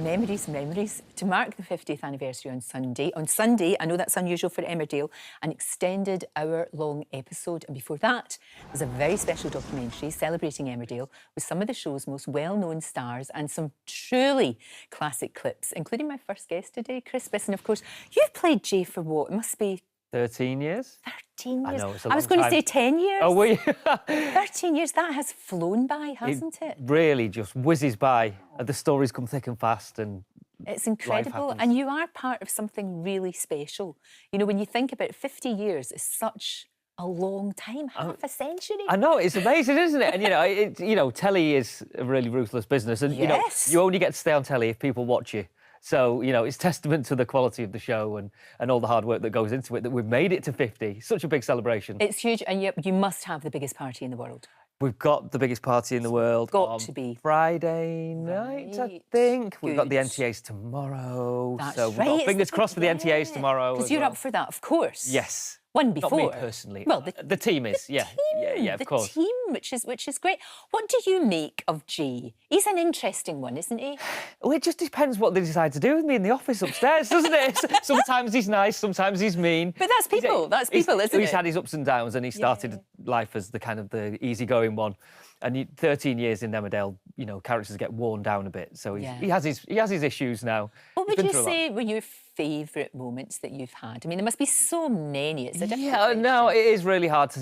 Memories, memories. To mark the 50th anniversary on Sunday, I know that's unusual for Emmerdale, an extended hour-long episode. And before that, there's a very special documentary celebrating Emmerdale with some of the show's most well-known stars and some truly classic clips, including my first guest today, Chris Biss. And of course, you've played Jay for what? It must be 13 years? 13 years. I know, it's a I was long going time. to say 10 years. Oh, were you? 13 years, that has flown by, hasn't it? Really just whizzes by. The stories come thick and fast and it's incredible. And you are part of something really special. You know, when you think about it, 50 years is such a long time, half a century. I know, it's amazing, isn't it? And, telly is a really ruthless business. And, Yes. you only get to stay on telly if people watch you. So, it's testament to the quality of the show and all the hard work that goes into it that we've made it to 50. Such a big celebration. It's huge, and yet you must have the biggest party in the world. We've got the biggest party in the world. Got to be. Friday night, I think. We've got the Good. NTAs tomorrow. That's so we've right, got it's fingers crossed for the NTAs yeah. tomorrow. Because as you're well. up for that, of course. Yes. One before. Not me personally. Well, the team is, yeah. Yeah, of course. The team, which is great. What do you make of Jay? He's an interesting one, isn't he? Well, it just depends what they decide to do with me in the office upstairs, doesn't it? Sometimes he's nice, sometimes he's mean. But that's people. Isn't it? He's had his ups and downs, and he started life as the easygoing one. And 13 years in Emmerdale, characters get worn down a bit. So he has his issues now. What would you say were your favourite moments that you've had? I mean, there must be so many. It's a difficult question. No, it is really hard to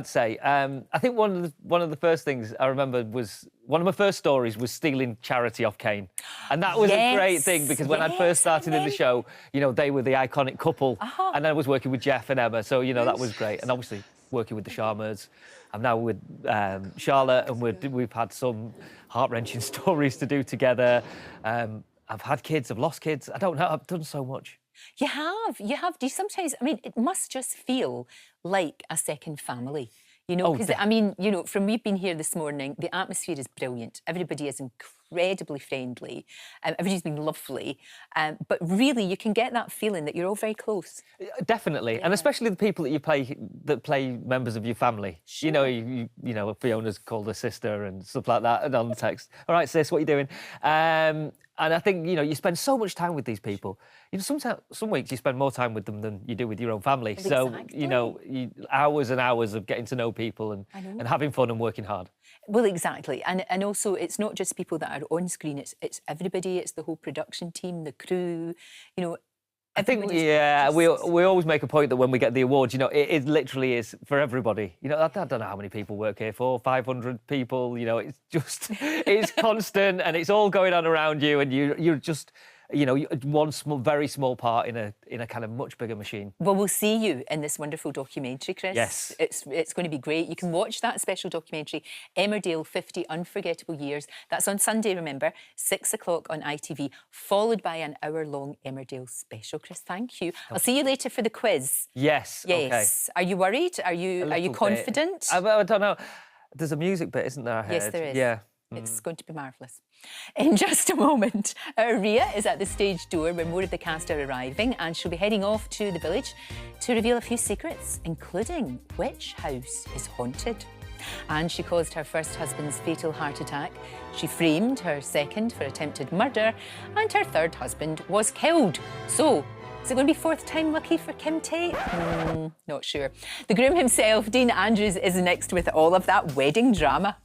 say. I think one of the first things I remember was one of my first stories was stealing charity off Kane, and that was a great thing because when I first started in the show, they were the iconic couple, and I was working with Jeff and Emma, so that was great, and obviously working with the Sharmers. I'm now with Charlotte, and we've had some heart-wrenching stories to do together. I've had kids, I've lost kids. I don't know, I've done so much. You have. Do you sometimes, it must just feel like a second family. Because, from we've been here this morning, the atmosphere is brilliant. Everybody is incredibly friendly. Everybody's been lovely. But really, you can get that feeling that you're all very close. Definitely. Yeah. And especially the people that play members of your family. Sure. Fiona's called her sister and stuff like that, and on the text. All right, sis, what are you doing? And I think, you spend so much time with these people. Some weeks you spend more time with them than you do with your own family. Exactly. So, hours and hours of getting to know people and having fun and working hard. Well, exactly. And also, it's not just people that are on screen, it's everybody, it's the whole production team, the crew, I think, we always make a point that when we get the awards, it literally is for everybody. I don't know how many people work here for, 500 people, it's just, it's constant and it's all going on around you and you're just, one very small part in a kind of much bigger machine. Well, we'll see you in this wonderful documentary, Chris. Yes. It's going to be great. You can watch that special documentary, Emmerdale 50 Unforgettable Years. That's on Sunday, remember, 6 o'clock on ITV, followed by an hour-long Emmerdale special. Chris, thank you. I'll see you later for the quiz. Yes. Yes. Okay. Are you worried? Are you confident? I don't know. There's a music bit, isn't there? Yes, there is. Yeah. It's going to be marvellous. In just a moment, our Rhea is at the stage door where more of the cast are arriving, and she'll be heading off to the village to reveal a few secrets, including which house is haunted. And she caused her first husband's fatal heart attack. She framed her second for attempted murder, and her third husband was killed. So, is it going to be fourth time lucky for Kim Tate? Not sure. The groom himself, Dean Andrews, is next with all of that wedding drama.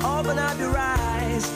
Open up your eyes.